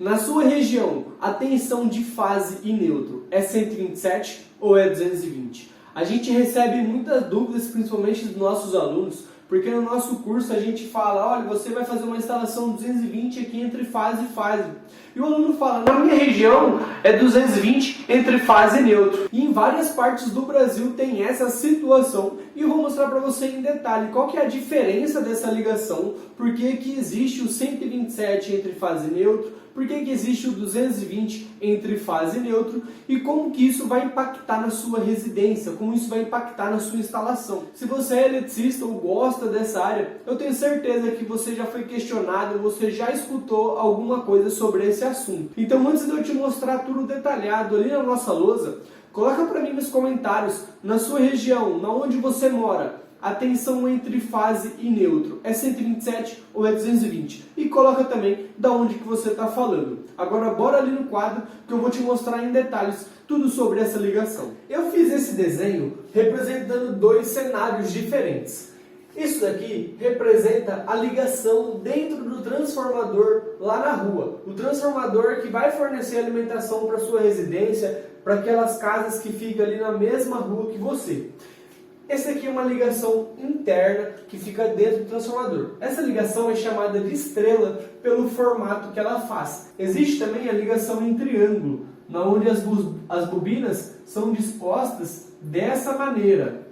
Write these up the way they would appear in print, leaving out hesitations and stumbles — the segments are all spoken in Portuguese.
Na sua região, a tensão de fase e neutro é 127 ou é 220? A gente recebe muitas dúvidas, principalmente dos nossos alunos, porque no nosso curso a gente fala, olha, você vai fazer uma instalação 220 aqui entre fase e fase. E o aluno fala, na minha região é 220 entre fase e neutro. E em várias partes do Brasil tem essa situação. E eu vou mostrar para você em detalhe qual que é a diferença dessa ligação, por que que existe o 127 entre fase e neutro, por que que existe o 220 entre fase e neutro e como que isso vai impactar na sua residência, como isso vai impactar na sua instalação. Se você é eletricista ou gosta dessa área, eu tenho certeza que você já foi questionado, você já escutou alguma coisa sobre esse assunto. Então, antes de eu te mostrar tudo detalhado ali na nossa lousa, coloca para mim nos comentários, na sua região, na onde você mora, a tensão entre fase e neutro é 127 ou é 220? E coloca também da onde que você está falando. Agora bora ali no quadro que eu vou te mostrar em detalhes tudo sobre essa ligação. Eu fiz esse desenho representando dois cenários diferentes. Isso daqui representa a ligação dentro do transformador lá na rua. O transformador que vai fornecer alimentação para sua residência, para aquelas casas que ficam ali na mesma rua que você. Essa aqui é uma ligação interna que fica dentro do transformador. Essa ligação é chamada de estrela pelo formato que ela faz. Existe também a ligação em triângulo, onde as bobinas são dispostas dessa maneira.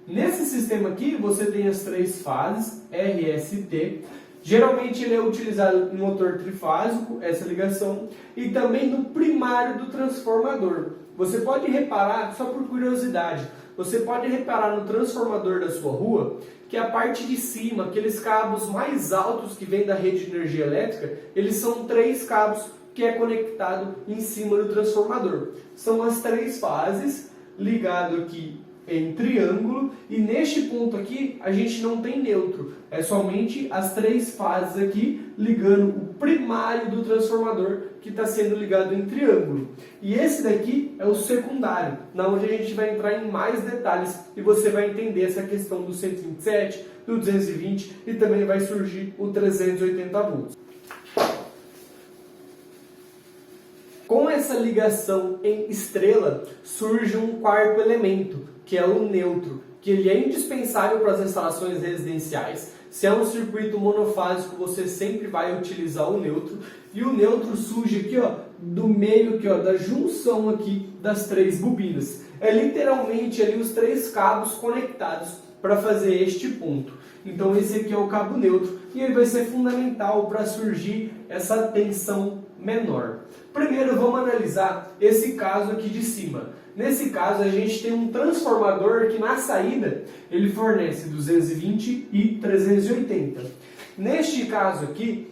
Nesse sistema aqui você tem as três fases, RST. Geralmente ele é utilizado em motor trifásico, essa ligação, e também no primário do transformador. Você pode reparar, só por curiosidade, você pode reparar no transformador da sua rua que a parte de cima, aqueles cabos mais altos que vêm da rede de energia elétrica, eles são três cabos que é conectado em cima do transformador. São as três fases, ligado aqui em triângulo, e neste ponto aqui a gente não tem neutro, é somente as três fases aqui ligando o primário do transformador que está sendo ligado em triângulo. E esse daqui é o secundário, na onde a gente vai entrar em mais detalhes e você vai entender essa questão do 127, do 220 e também vai surgir o 380 volts. Com essa ligação em estrela surge um quarto elemento, que é o neutro, que ele é indispensável para as instalações residenciais. Se é um circuito monofásico, você sempre vai utilizar o neutro. E o neutro surge aqui, ó, do meio aqui, ó, da junção aqui das três bobinas. É literalmente ali os três cabos conectados para fazer este ponto. Então esse aqui é o cabo neutro e ele vai ser fundamental para surgir essa tensão menor. Primeiro vamos analisar esse caso aqui de cima. Nesse caso a gente tem um transformador que na saída ele fornece 220 e 380. Neste caso aqui,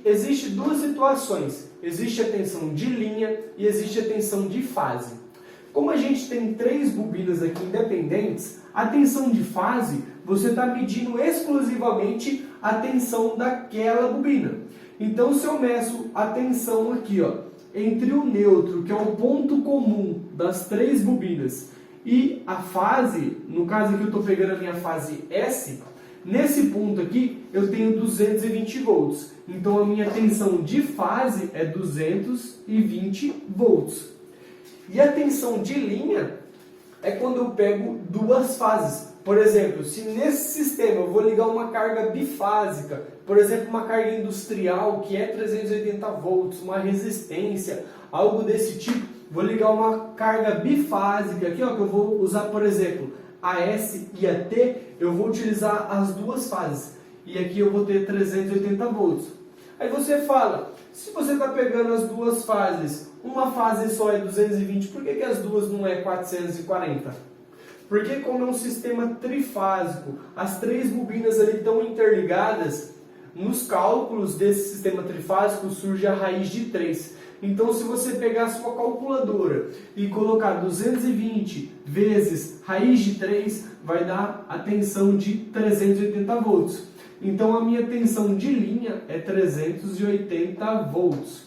existe duas situações. Existe a tensão de linha e existe a tensão de fase. Como a gente tem três bobinas aqui independentes, a tensão de fase você está medindo exclusivamente a tensão daquela bobina. Então se eu meço a tensão aqui, ó, entre o neutro, que é o ponto comum das três bobinas, e a fase, no caso aqui eu estou pegando a minha fase S, nesse ponto aqui eu tenho 220 volts. Então a minha tensão de fase é 220 volts. E a tensão de linha é quando eu pego duas fases. Por exemplo, se nesse sistema eu vou ligar uma carga bifásica, por exemplo, uma carga industrial que é 380 volts, uma resistência, algo desse tipo, vou ligar uma carga bifásica aqui, ó, que eu vou usar, por exemplo, a S e a T, eu vou utilizar as duas fases. E aqui eu vou ter 380 volts. Aí você fala, se você está pegando as duas fases, uma fase só é 220, por que as duas não é 440? Porque como é um sistema trifásico, as três bobinas ali estão interligadas, nos cálculos desse sistema trifásico surge a raiz de 3. Então se você pegar a sua calculadora e colocar 220 vezes raiz de 3, vai dar a tensão de 380 volts. Então a minha tensão de linha é 380 volts.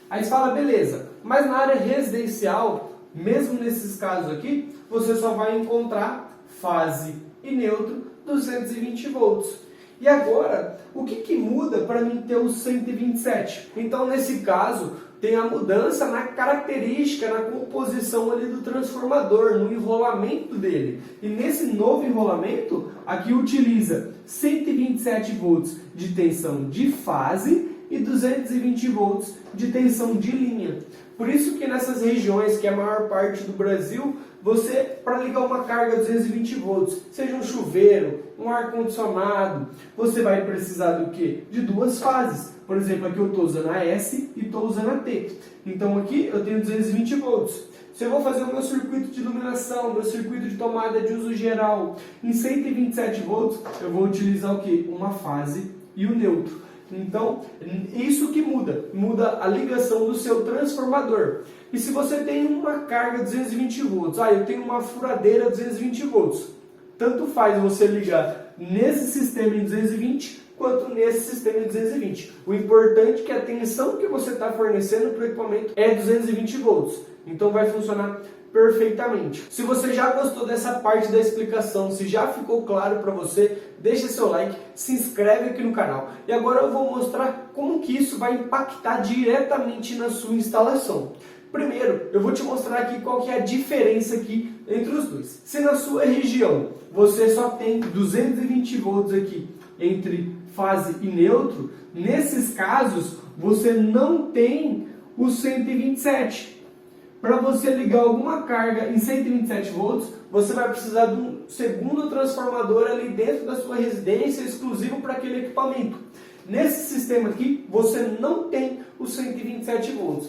Aí você fala, beleza, mas na área residencial, mesmo nesses casos aqui, você só vai encontrar fase e neutro 220 volts. E agora, o que muda para mim ter o 127? Então, nesse caso, tem a mudança na característica, na composição ali do transformador, no enrolamento dele. E nesse novo enrolamento, aqui utiliza 127 volts de tensão de fase e 220 volts de tensão de linha. Por isso que nessas regiões, que é a maior parte do Brasil, você, para ligar uma carga 220 volts, seja um chuveiro, um ar-condicionado, você vai precisar do quê? De duas fases. Por exemplo, aqui eu estou usando a S e estou usando a T. Então aqui eu tenho 220 volts. Se eu vou fazer o meu circuito de iluminação, meu circuito de tomada de uso geral, em 127 volts, eu vou utilizar o quê? Uma fase e o neutro. Então, isso que muda a ligação do seu transformador. E se você tem uma carga 220 volts, eu tenho uma furadeira 220 volts, tanto faz você ligar nesse sistema em 220 quanto nesse sistema em 220. O importante é que a tensão que você está fornecendo para o equipamento é 220 volts. Então vai funcionar perfeitamente. Se você já gostou dessa parte da explicação, se já ficou claro para você, deixa seu like, se inscreve aqui no canal. E agora eu vou mostrar como que isso vai impactar diretamente na sua instalação. Primeiro, eu vou te mostrar aqui qual que é a diferença aqui entre os dois. Se na sua região você só tem 220 volts aqui entre fase e neutro, nesses casos você não tem o 127. Para você ligar alguma carga em 127 volts, você vai precisar de um segundo transformador ali dentro da sua residência, exclusivo para aquele equipamento. Nesse sistema aqui, você não tem os 127 volts.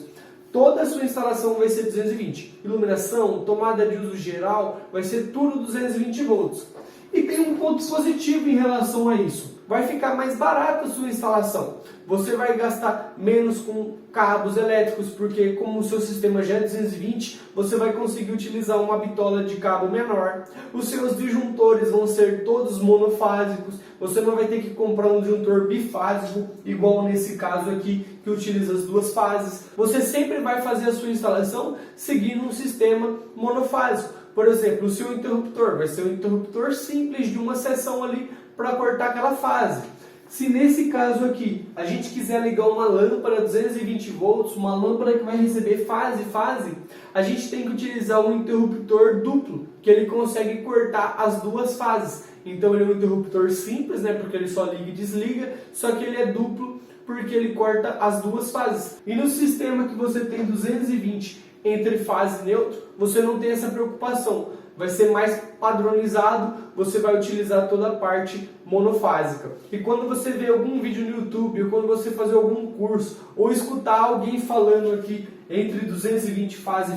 Toda a sua instalação vai ser 220. Iluminação, tomada de uso geral, vai ser tudo 220 volts. E tem um ponto positivo em relação a isso. Vai ficar mais barato a sua instalação. Você vai gastar menos com cabos elétricos, porque como o seu sistema já é 220, você vai conseguir utilizar uma bitola de cabo menor. Os seus disjuntores vão ser todos monofásicos. Você não vai ter que comprar um disjuntor bifásico, igual nesse caso aqui, que utiliza as duas fases. Você sempre vai fazer a sua instalação seguindo um sistema monofásico. Por exemplo, o seu interruptor vai ser um interruptor simples de uma seção ali para cortar aquela fase. Se nesse caso aqui a gente quiser ligar uma lâmpada 220 volts, uma lâmpada que vai receber fase, a gente tem que utilizar um interruptor duplo, que ele consegue cortar as duas fases. Então ele é um interruptor simples, porque ele só liga e desliga, só que ele é duplo porque ele corta as duas fases. E no sistema que você tem 220 entre fase e neutro, você não tem essa preocupação. Vai ser mais padronizado, você vai utilizar toda a parte monofásica. E quando você vê algum vídeo no YouTube, ou quando você fazer algum curso, ou escutar alguém falando aqui entre 220 fase,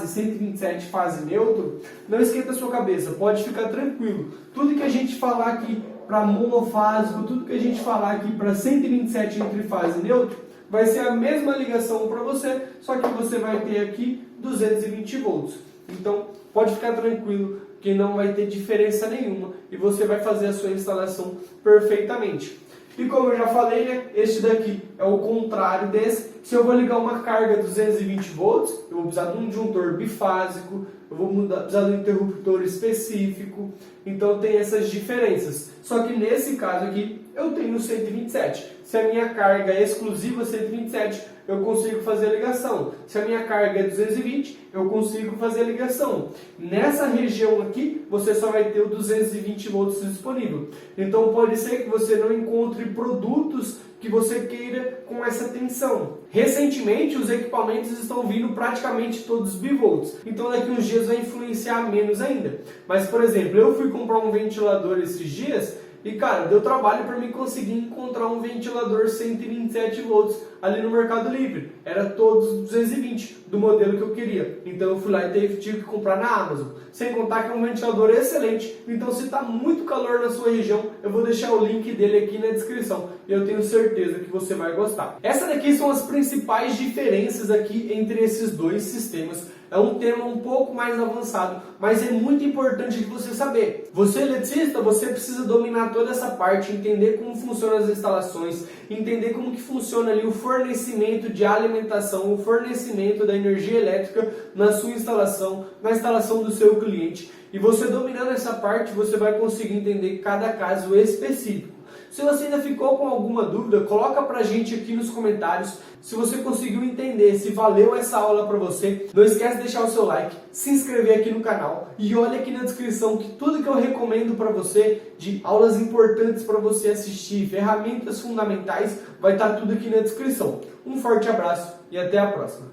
127 fase neutro, não esquenta a sua cabeça, pode ficar tranquilo. Tudo que a gente falar aqui para monofásico, tudo que a gente falar aqui para 127 entre fase e neutro, vai ser a mesma ligação para você, só que você vai ter aqui 220 volts. Então, pode ficar tranquilo que não vai ter diferença nenhuma e você vai fazer a sua instalação perfeitamente. E como eu já falei, este daqui é o contrário desse. Se eu vou ligar uma carga 220 volts, eu vou precisar de um disjuntor bifásico, eu vou precisar de um interruptor específico. Então tem essas diferenças. Só que nesse caso aqui, eu tenho 127. Se a minha carga é exclusiva 127, eu consigo fazer a ligação. Se a minha carga é 220, eu consigo fazer a ligação. Nessa região aqui, você só vai ter o 220 volts disponível. Então pode ser que você não encontre produtos que você queira com essa tensão. Recentemente, os equipamentos estão vindo praticamente todos bivolts. Então daqui uns dias vai influenciar menos ainda. Mas, por exemplo, eu fui comprar um ventilador esses dias e, cara, deu trabalho para mim conseguir encontrar um ventilador 127 volts ali no Mercado Livre. Era todos 220 do modelo que eu queria. Então eu fui lá e tive que comprar na Amazon. Sem contar que é um ventilador excelente. Então se está muito calor na sua região, eu vou deixar o link dele aqui na descrição. E eu tenho certeza que você vai gostar. Essas daqui são as principais diferenças aqui entre esses dois sistemas. É um tema um pouco mais avançado, mas é muito importante de você saber. Você eletricista, você precisa dominar toda essa parte, entender como funcionam as instalações, entender como que funciona ali o fornecimento de alimentação, o fornecimento da energia elétrica na sua instalação, na instalação do seu cliente. E você dominando essa parte, você vai conseguir entender cada caso específico. Se você ainda ficou com alguma dúvida, coloca pra gente aqui nos comentários se você conseguiu entender, se valeu essa aula para você. Não esquece de deixar o seu like, se inscrever aqui no canal e olha aqui na descrição que tudo que eu recomendo para você, de aulas importantes para você assistir, ferramentas fundamentais, vai estar tudo aqui na descrição. Um forte abraço e até a próxima.